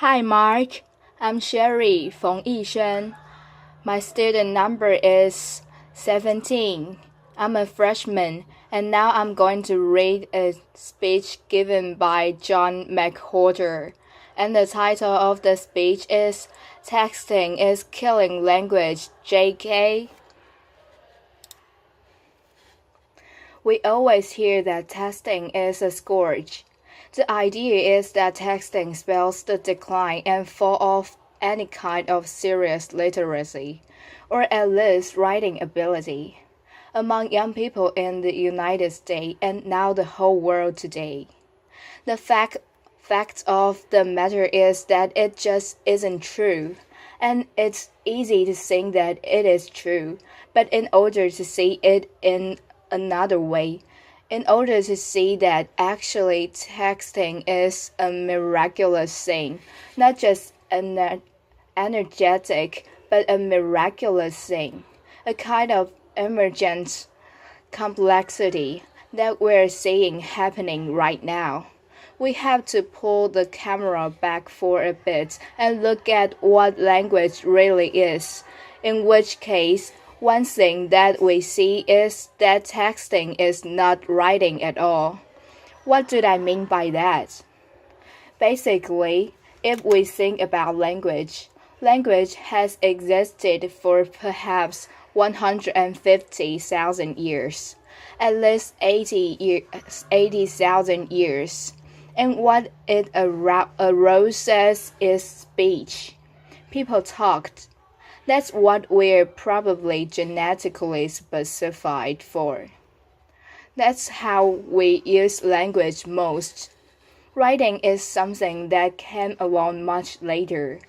Hi Mark, I'm Sherry Feng Yishen. My student number is 17. I'm a freshman and now I'm going to read a speech given by John McWhorter. And the title of the speech is Texting is Killing Language, JK. We always hear that texting is a scourge. The idea is that texting spells the decline and fall of any kind of serious literacy, or at least writing ability, among young people in the United States and now the whole world today. The fact of the matter is that it just isn't true. And it's easy to think that it is true, but in order to see it in another way, in order to see that actually texting is a miraculous thing, not just an energetic, but a miraculous thing, a kind of emergent complexity that we're seeing happening right now. We have to pull the camera back for a bit and look at what language really is, in which case, one thing that we see is that texting is not writing at all. What do I mean by that? Basically, if we think about language, language has existed for perhaps 150,000 years, at least 80,000 years. And what it arose as is speech. People talked. That's what we're probably genetically specified for. That's how we use language most. Writing is something that came along much later,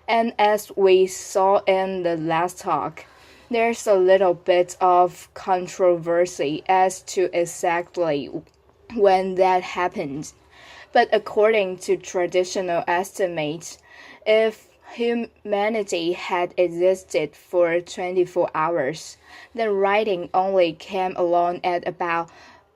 and as we saw in the last talk, there's a little bit of controversy as to exactly when that happened. But according to traditional estimates, if humanity had existed for 24 hours, then writing only came along at about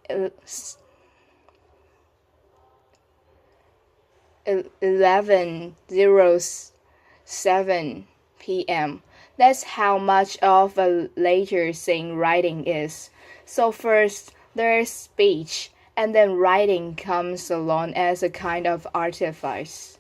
11:07 p.m. That's how much of a later thing writing is. So first, there's speech, and then writing comes along as a kind of artifice.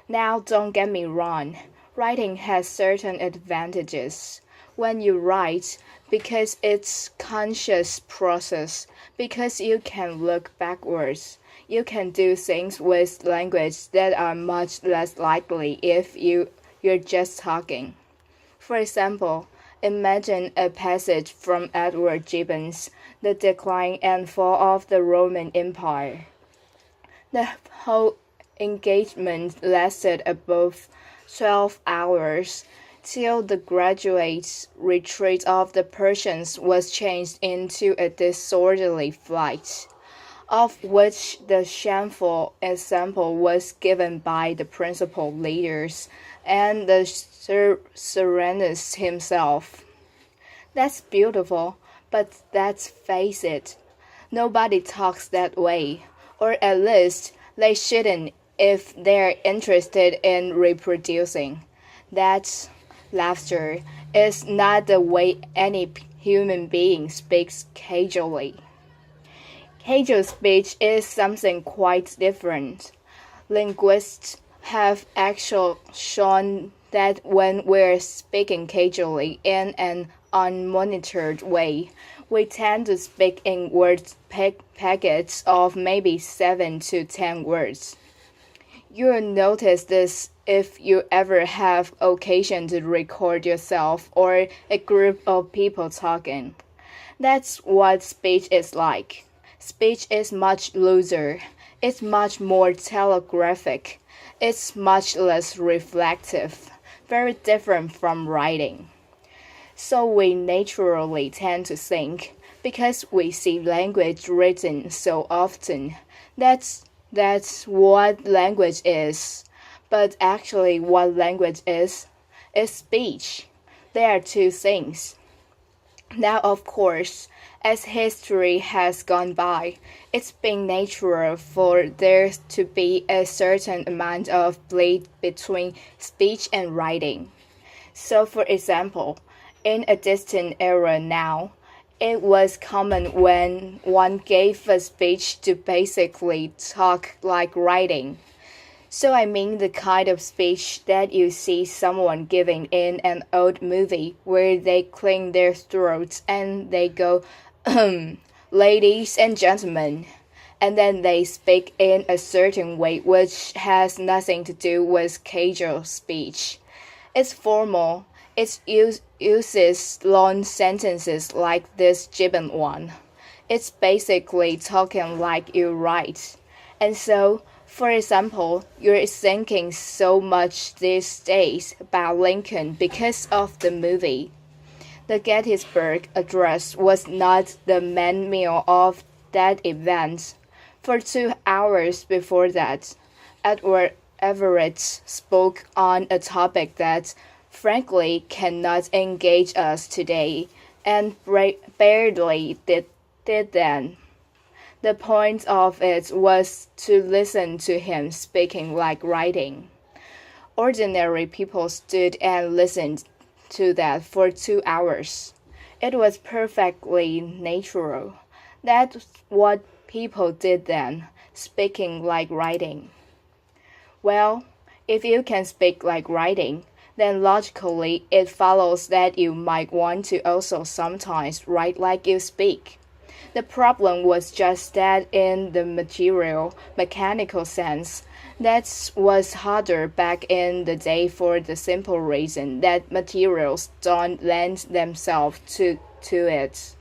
Now, don't get me wrong, writing has certain advantages. When you write, because it's conscious process, because you can look backwards, you can do things with language that are much less likely if you're just talking. For example, imagine a passage from Edward Gibbon's The Decline and Fall of the Roman Empire. The whole engagement lasted above 12 hours, till the gradual retreat of the Persians was changed into a disorderly flight, of which the shameful example was given by the principal leaders and the Serenus himself. That's beautiful, but let's face it, nobody talks that way, or at least they shouldn't if they're interested in reproducing. That laughter is not the way any human being speaks casually. Casual speech is something quite different. Linguists have actually shown that when we're speaking casually in an unmonitored way, we tend to speak in word packets of maybe 7 to 10 words. You'll notice this if you ever have occasion to record yourself or a group of people talking. That's what speech is like. Speech is much looser. It's much more telegraphic. It's much less reflective, very different from writing. So we naturally tend to think, because we see language written so often, that's what language is. But actually what language is speech. There are two things. Now, of course, As history has gone by, it's been natural for there to be a certain amount of bleed between speech and writing. So, for example, in a distant era now, it was common when one gave a speech to basically talk like writing. So I mean the kind of speech that you see someone giving in an old movie where they clear their throats and they go, ladies and gentlemen, and then they speak in a certain way which has nothing to do with casual speech. It's formal. It uses long sentences like this gibbon one. It's basically talking like you write. And so, for example, you're thinking so much these days about Lincoln because of the movie. The Gettysburg Address was not the main meal of that event. For 2 hours before that, Edward Everett spoke on a topic that, frankly, cannot engage us today, and barely did then. The point of it was to listen to him speaking like writing. Ordinary people stood and listened to that for 2 hours. It was perfectly natural. That's what people did then, speaking like writing. Well, if you can speak like writing, then logically it follows that you might want to also sometimes write like you speak. The problem was just that in the material, mechanical sense, that was harder back in the day for the simple reason that materials don't lend themselves to it.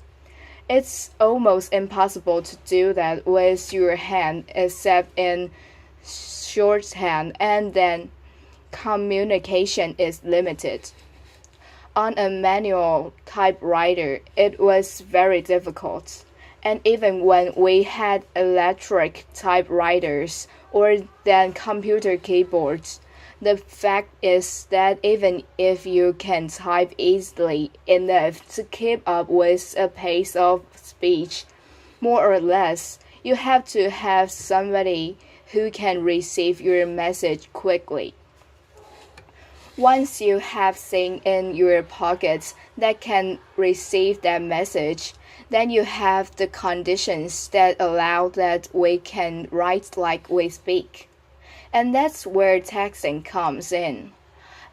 It's almost impossible to do that with your hand except in shorthand, and then communication is limited. On a manual typewriter, it was very difficult. And even when we had electric typewriters or then computer keyboards, the fact is that even if you can type easily enough to keep up with a pace of speech, more or less, you have to have somebody who can receive your message quickly. Once you have things in your pockets that can receive that message, then you have the conditions that allow that we can write like we speak. And that's where texting comes in.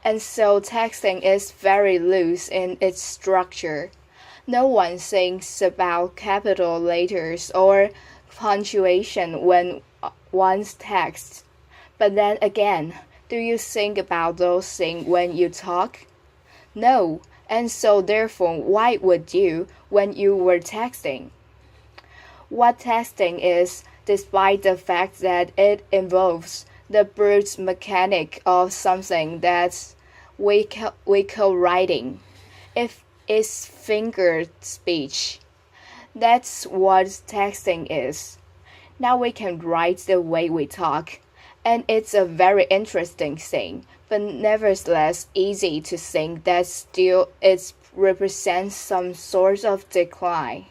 And so texting is very loose in its structure. No one thinks about capital letters or punctuation when one's texts. But then again, do you think about those things when you talk? No. And so therefore, why would you when you were texting? What texting is, despite the fact that it involves the brute mechanic of something that we call writing, if it's fingered speech. That's what texting is. Now we can write the way we talk, and it's a very interesting thing, but nevertheless easy to think that still it represents some sort of decline.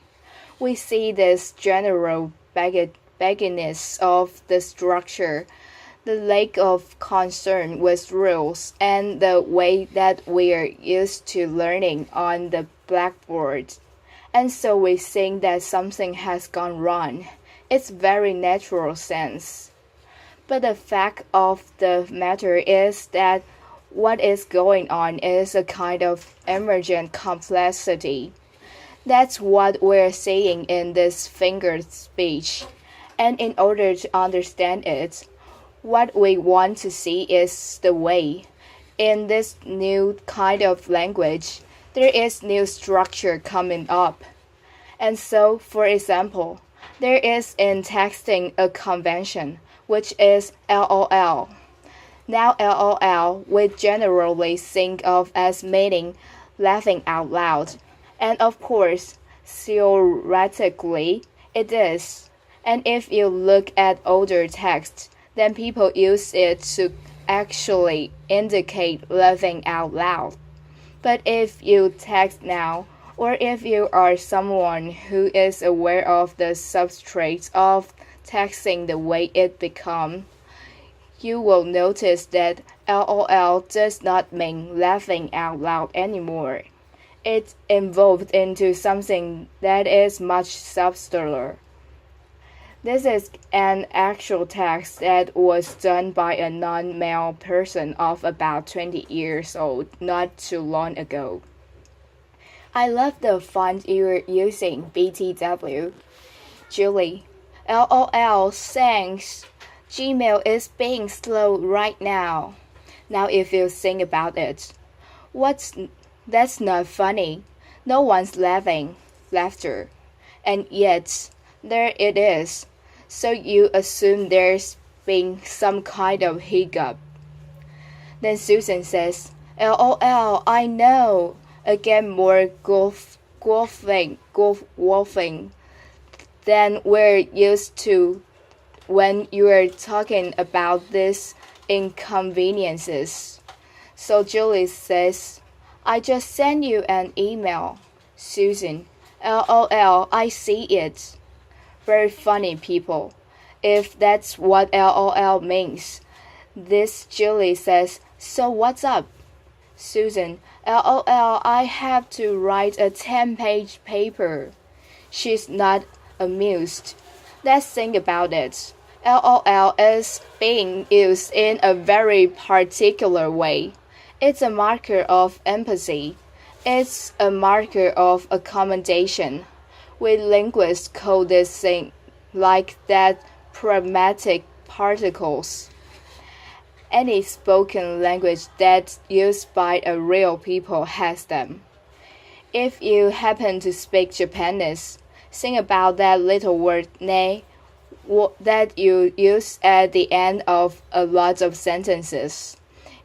We see this general bagginess of the structure, the lack of concern with rules, and the way that we are used to learning on the blackboard. And so we think that something has gone wrong. It's very natural sense. But the fact of the matter is that what is going on is a kind of emergent complexity. That's what we're seeing in this fingered speech. And in order to understand it, what we want to see is the way. In this new kind of language, there is new structure coming up. And so, for example, there is in texting a convention, which is LOL. Now LOL we generally think of as meaning laughing out loud. And of course, theoretically, it is. And if you look at older texts, then people use it to actually indicate laughing out loud. But if you text now, or if you are someone who is aware of the substrate of texting the way it becomes, you will notice that LOL does not mean laughing out loud anymore. It evolved into something that is much subtler. This is an actual text that was done by a non-male person of about 20 years old not too long ago. I love the font you're using, BTW. Julie. LOL, thanks. Gmail is being slow right now. Now if you think about it. That's not funny. No one's laughing. Laughter. And yet, there it is. So you assume there's been some kind of hiccup. Then Susan says, LOL, I know. Again, more golfing than we're used to when you're talking about these inconveniences. So Julie says, I just sent you an email. Susan, LOL, I see it. Very funny people, if that's what LOL means. This Julie says, so what's up? Susan, LOL, I have to write a 10-page paper. She's not amused. Let's think about it. LOL is being used in a very particular way. It's a marker of empathy. It's a marker of accommodation. We linguists call this thing like that pragmatic particles. Any spoken language that's used by a real people has them. If you happen to speak Japanese, think about that little word ne that you use at the end of a lot of sentences.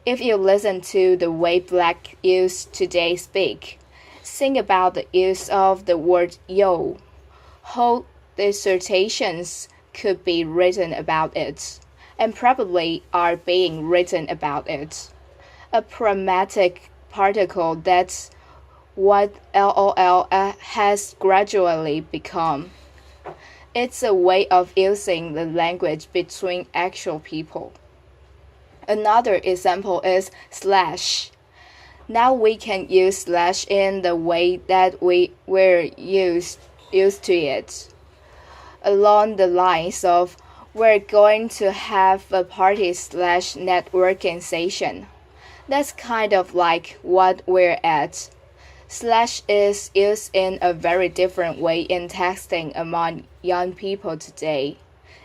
If you listen to the way Black youth today speak, think about the use of the word yo. Whole dissertations could be written about it, and probably are being written about it. A pragmatic particle, that's what LOL has gradually become. It's a way of using the language between actual people. Another example is slash. Now we can use slash in the way that we were used to it. Along the lines of, we're going to have a party/networking session. That's kind of like what we're at. Slash is used in a very different way in texting among young people today.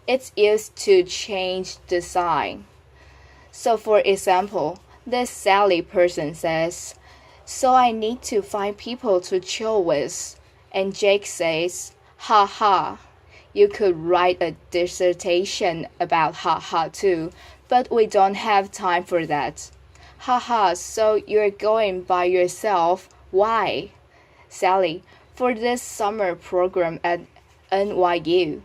It's used to change the sign. So for example, this Sally person says, so I need to find people to chill with. And Jake says, ha ha. You could write a dissertation about haha too, but we don't have time for that. Haha, so you're going by yourself? Why? Sally, for this summer program at NYU.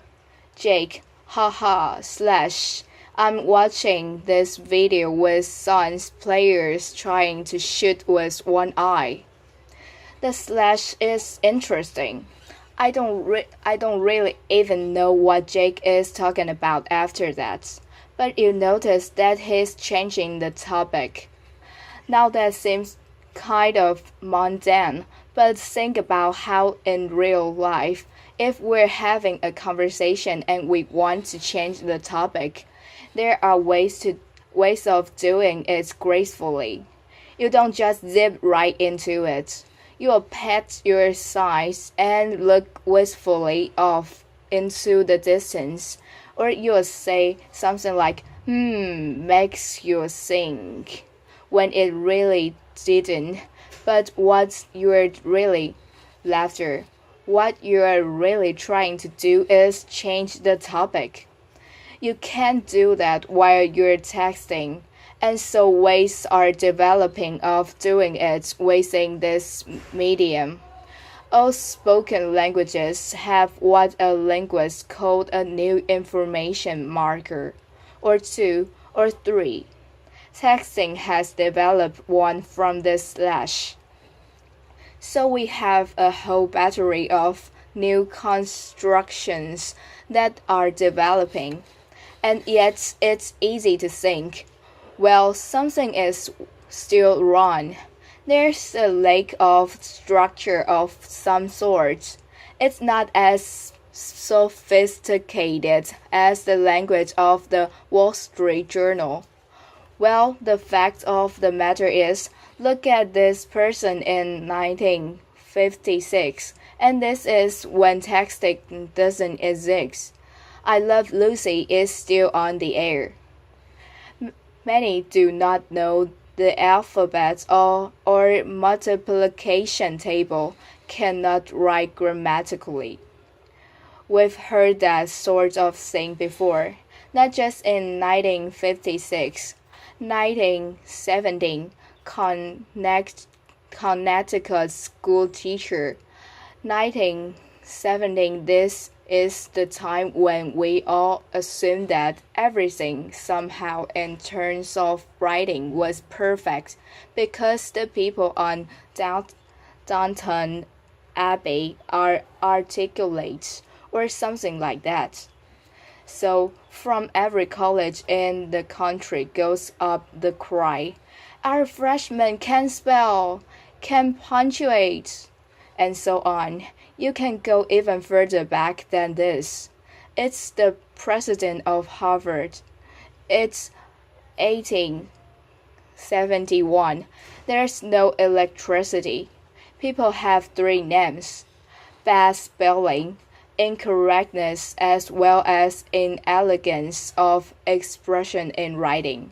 Jake, haha, slash. I'm watching this video with Suns players trying to shoot with one eye. The slash is interesting. I don't really even know what Jake is talking about after that, but you notice that he's changing the topic. Now that seems kind of mundane, but think about how in real life, if we're having a conversation and we want to change the topic, there are ways of doing it gracefully. You don't just zip right into it. You'll pat your sides and look wistfully off into the distance, or you'll say something like, makes you think, when it really didn't. But what you're really trying to do is change the topic. You can't do that while you're texting. And so ways are developing of doing it within this medium. All spoken languages have what a linguist called a new information marker, or 2 or 3. Texting has developed one from this slash. So we have a whole battery of new constructions that are developing. And yet it's easy to think, well, something is still wrong. There's a lack of structure of some sort. It's not as sophisticated as the language of the Wall Street Journal. Well, the fact of the matter is, look at this person in 1956, and this is when texting doesn't exist. I Love Lucy is still on the air. Many do not know the alphabet or multiplication table, cannot write grammatically. We've heard that sort of thing before, not just in 1956, 1917, Connecticut school teacher. 1917, this is the time when we all assumed that everything somehow in terms of writing was perfect because the people on Downton Abbey are articulate or something like that. So from every college in the country goes up the cry, our freshmen can spell, can punctuate, and so on. You can go even further back than this. It's the president of Harvard. It's 1871. There's no electricity. People have three names: bad spelling, incorrectness, as well as inelegance of expression in writing.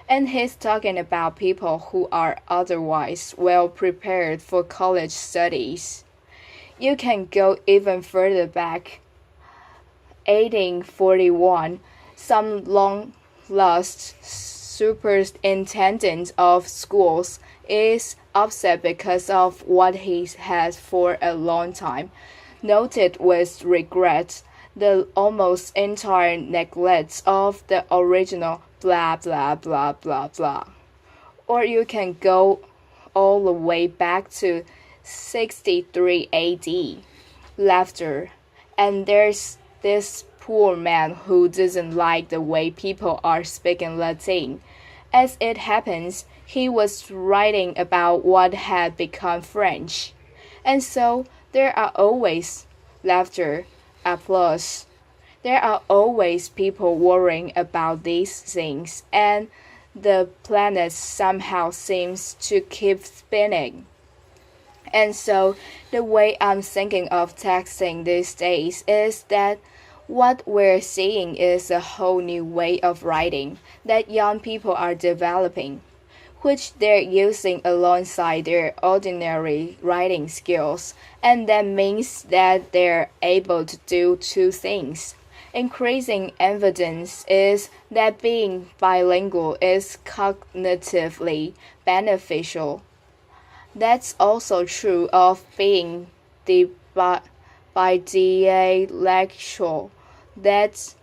And he's talking about people who are otherwise well prepared for college studies. You can go even further back. 1841, some long-lost superintendent of schools is upset because of what he has for a long time noted with regret the almost entire neglect of the original blah blah blah blah blah. Or you can go all the way back to 63 AD. Laughter. And there's this poor man who doesn't like the way people are speaking Latin. As it happens, he was writing about what had become French. And so there are always laughter, applause. There are always people worrying about these things, and the planet somehow seems to keep spinning. And so the way I'm thinking of texting these days is that what we're seeing is a whole new way of writing that young people are developing, which they're using alongside their ordinary writing skills, and that means that they're able to do two things. Increasing evidence is that being bilingual is cognitively beneficial. That's also true of being bidialectal. That's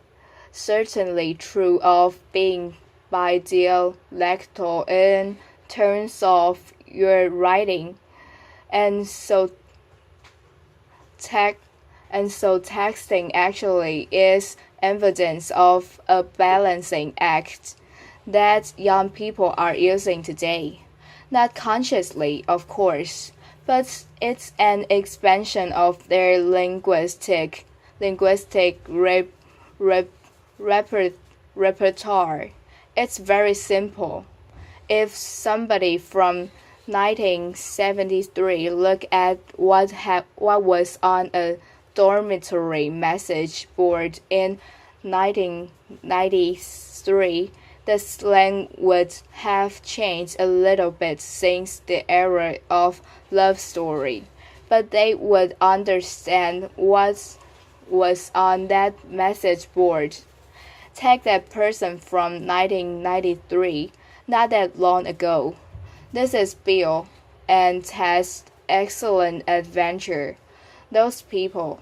certainly true of being bidialectal in terms of your writing, and so texting actually is evidence of a balancing act that young people are using today. Not consciously, of course, but it's an expansion of their linguistic repertoire. It's very simple. If somebody from 1973 look at what was on a dormitory message board in 1993, the slang would have changed a little bit since the era of love story, but they would understand what was on that message board. Take that person from 1993, not that long ago. This is Bill and Ted's excellent adventure. Those people.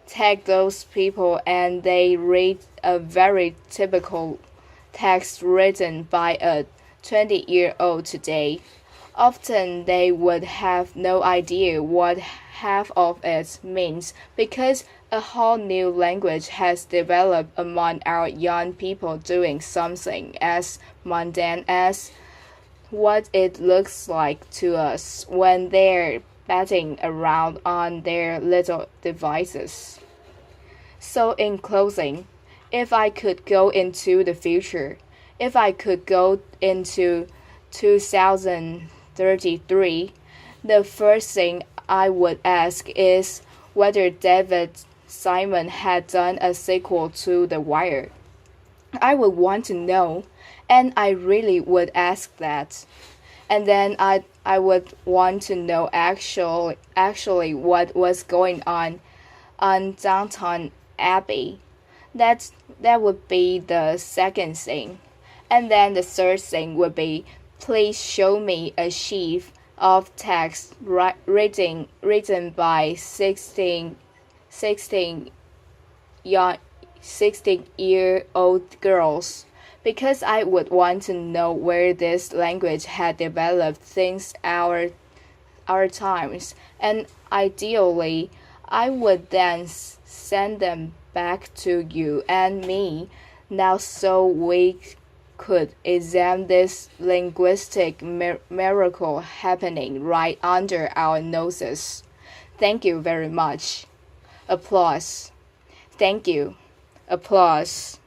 Take those people and they read a very typical text written by a 20-year-old today. Often they would have no idea what half of it means because a whole new language has developed among our young people doing something as mundane as what it looks like to us when they're batting around on their little devices. So, in closing, if I could go into the future, if I could go into 2033, the first thing I would ask is whether David Simon had done a sequel to The Wire. I would want to know, and I really would ask that. And then I would want to know actually what was going on Downton Abbey. That would be the second thing. And then the third thing would be please show me a sheaf of text written by 16-year-old girls because I would want to know where this language had developed since our times, and ideally I would then send them back to you and me now so we could examine this linguistic miracle happening right under our noses. Thank you very much. Applause. Thank you. Applause.